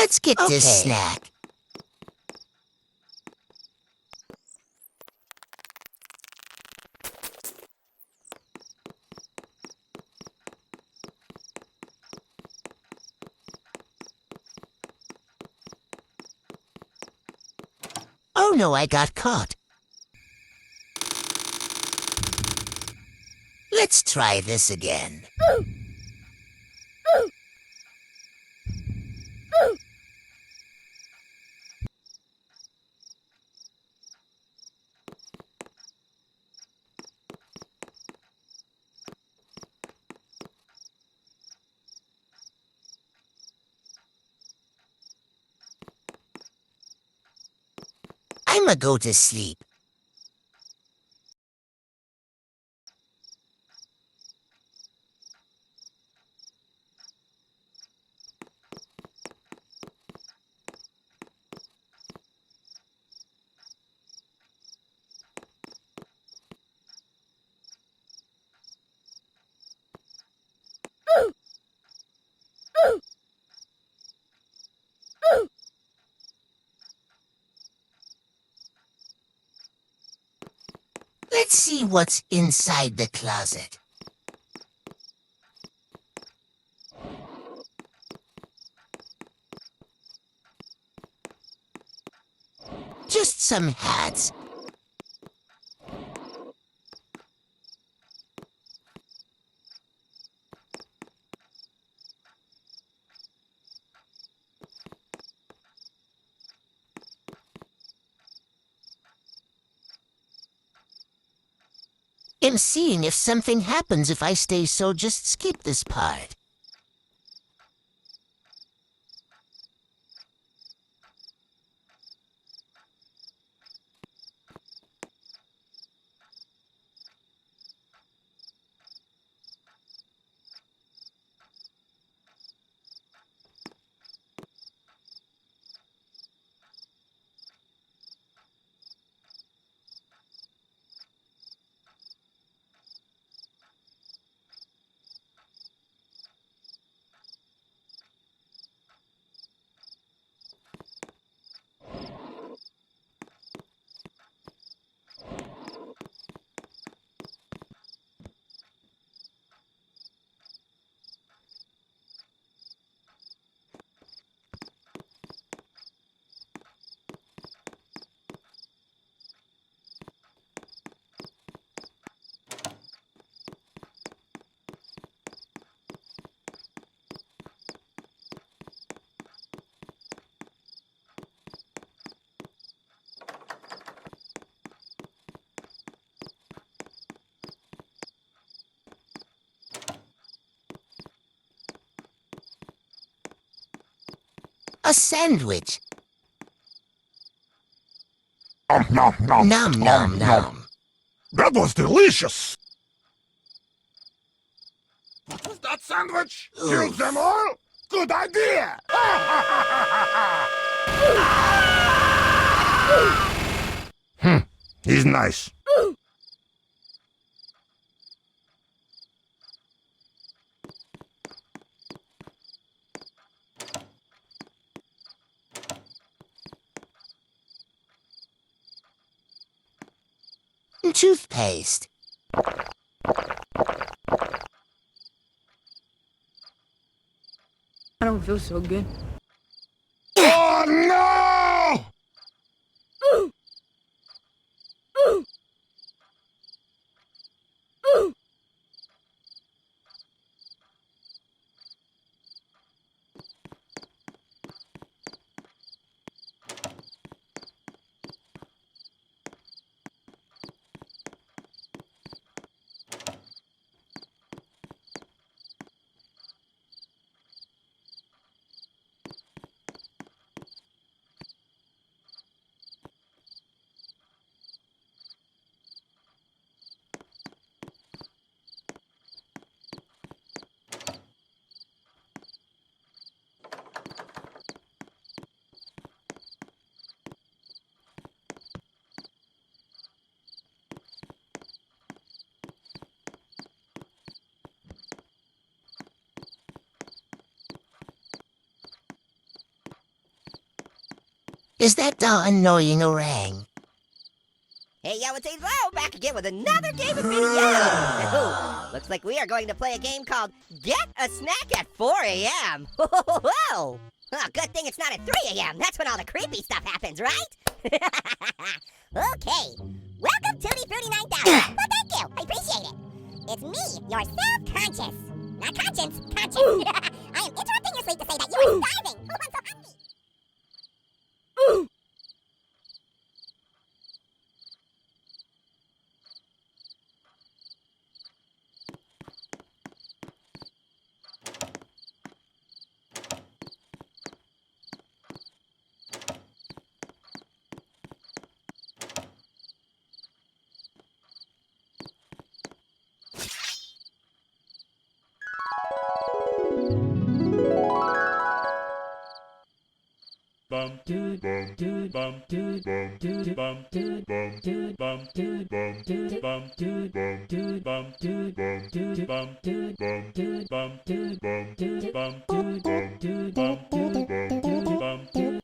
Let's get this snack. Oh no, I got caught. Let's try this again. I'ma go to sleep. Let's see what's inside the closet. Just some hats. I'm seeing if something happens if I stay, so just skip this part. A sandwich. Nom, nom, Nom, nom, nom. That was delicious! What was that sandwich? Kill them all? Good idea! He's nice. Toothpaste. I don't feel so good. Oh no! Is that the annoying orang? Hey, yo, it's Lo, back again with another game of video. Looks like we are going to play a game called Get a Snack at 4 a.m. Whoa! Oh, good thing it's not at 3 a.m. That's when all the creepy stuff happens, right? Okay, welcome to the Fruity 9000. Well, thank you, I appreciate it. It's me, your self-conscious. Not conscience, conscious. I am interrupting your sleep to say that you are starving. Oh, I'm so hungry. Bum doo bum doo bum doo bum doo bum doo bum doo bum doo bum doo bum doo bum doo bum doo bum doo bum doo bum doo bum doo bum doo bum doo bum doo bum doo bum doo.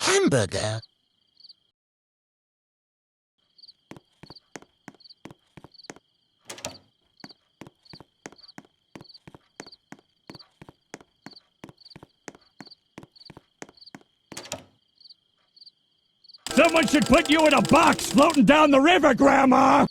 Hamburger. Someone should put you in a box floating down the river, Grandma!